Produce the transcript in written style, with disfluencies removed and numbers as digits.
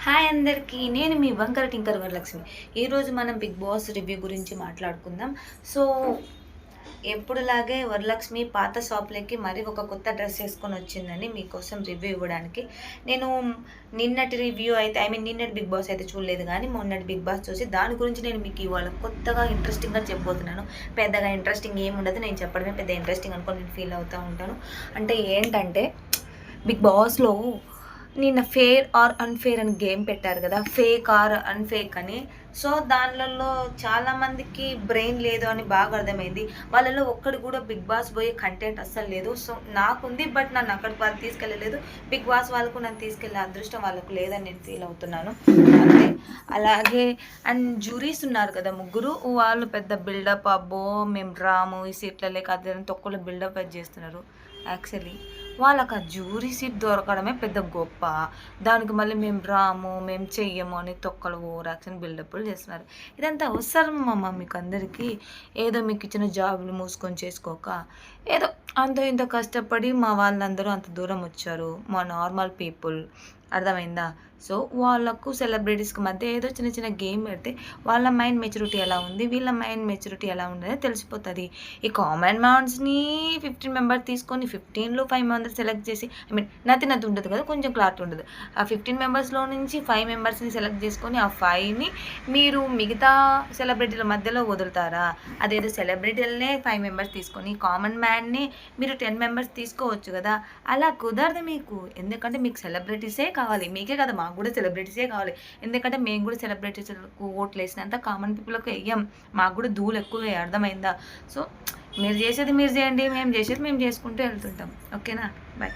Hi అందరికీ, నేను మీ వంకర టింకర్ వరలక్ష్మి. ఈరోజు మనం బిగ్ బాస్ రివ్యూ గురించి మాట్లాడుకుందాం. సో ఎప్పుడులాగే వరలక్ష్మి పాత షాప్లకి మరి ఒక కొత్త డ్రెస్ వేసుకొని వచ్చిందని మీకోసం రివ్యూ ఇవ్వడానికి. నేను నిన్నటి రివ్యూ అయితే నిన్నటి బిగ్ బాస్ అయితే చూడలేదు, కానీ మొన్నటి బిగ్ బాస్ చూసి దాని గురించి నేను మీకు ఇవాళ కొత్తగా ఇంట్రెస్టింగ్గా చెప్పబోతున్నాను. పెద్దగా ఇంట్రెస్టింగ్ ఏముండదు, నేను చెప్పడమే పెద్ద ఇంట్రెస్టింగ్ అనుకొని నేను ఫీల్ అవుతూ ఉంటాను. అంటే ఏంటంటే బిగ్ బాస్లో నిన్న ఫేర్ ఆర్ అన్ఫేర్ అని గేమ్ పెట్టారు కదా, ఫేక్ ఆర్ అన్ఫేక్ అని. సో దానిలలో చాలామందికి బ్రెయిన్ లేదు అని బాగా అర్థమైంది. వాళ్ళలో ఒక్కడు కూడా బిగ్ బాస్ పోయే కంటెంట్ అస్సలు లేదు. సో నాకుంది, బట్ నన్ను అక్కడికి వాళ్ళు తీసుకెళ్ళలేదు. బిగ్ బాస్ వాళ్ళకు నన్ను తీసుకెళ్ళే అదృష్టం వాళ్ళకు లేదని నేను ఫీల్ అవుతున్నాను అంతే. అలాగే అండ్ జ్యూరీస్ ఉన్నారు కదా ముగ్గురు, వాళ్ళు పెద్ద బిల్డప్, అబ్బో మేము రాము ఈ సీట్ల లేక అదే తొక్కలు బిల్డప్ అది చేస్తున్నారు. యాక్చువల్లీ వాళ్ళకి ఆ జ్యూరీ సీట్ దొరకడమే పెద్ద గొప్ప. దానికి మళ్ళీ మేము రాము మేము చెయ్యము అని తొక్కలు ఓవర్ యాక్షన్ బిల్డప్లు చేస్తున్నారు. ఇదంతా అవసరమమ్మా మీకు అందరికీ? ఏదో మీకు ఇచ్చిన జాబులు మూసుకొని చేసుకోక ఏదో అంత ఇంత కష్టపడి మా వాళ్ళందరూ అంత దూరం వచ్చారు, మా నార్మల్ పీపుల్. అర్థమైందా? సో వాళ్ళకు సెలబ్రిటీస్కి మధ్య ఏదో చిన్న చిన్న గేమ్ పెడితే వాళ్ళ మైండ్ మెచ్యూరిటీ ఎలా ఉంది, వీళ్ళ మైండ్ మెచ్యూరిటీ ఎలా ఉండదో తెలిసిపోతుంది. ఈ కామన్ మ్యాన్స్ని 15 మెంబర్స్ తీసుకొని 15లో 5 మెంబర్స్ సెలెక్ట్ చేసి నథింగ్ ఉండదు కదా, కొంచెం క్లారిటీ ఉండదు. ఆ 15 మెంబర్స్లో నుంచి 5 మెంబర్స్ని సెలెక్ట్ చేసుకొని ఆ 5ని మీరు మిగతా సెలబ్రిటీల మధ్యలో వదులుతారా? అదేదో సెలబ్రిటీలనే 5 మెంబర్స్ తీసుకొని కామన్ మ్యాన్ని మీరు 10 మెంబర్స్ తీసుకోవచ్చు కదా. అలా కుదరదు మీకు, ఎందుకంటే మీకు సెలబ్రిటీసే కావాలి. మీకే కదా, మాకు కూడా సెలబ్రిటీసే కావాలి. ఎందుకంటే మేము కూడా సెలబ్రిటీస్లకు ఓట్లు వేసినంత కామన్ పీపుల్కి వెయ్యం. మాకు కూడా ధూళి ఎక్కువే, అర్థమైందా? సో మీరు చేసేది మీరు చేయండి, మేము చేసేది మేము చేసుకుంటూ వెళ్తుంటాం. ఓకేనా? బాయ్.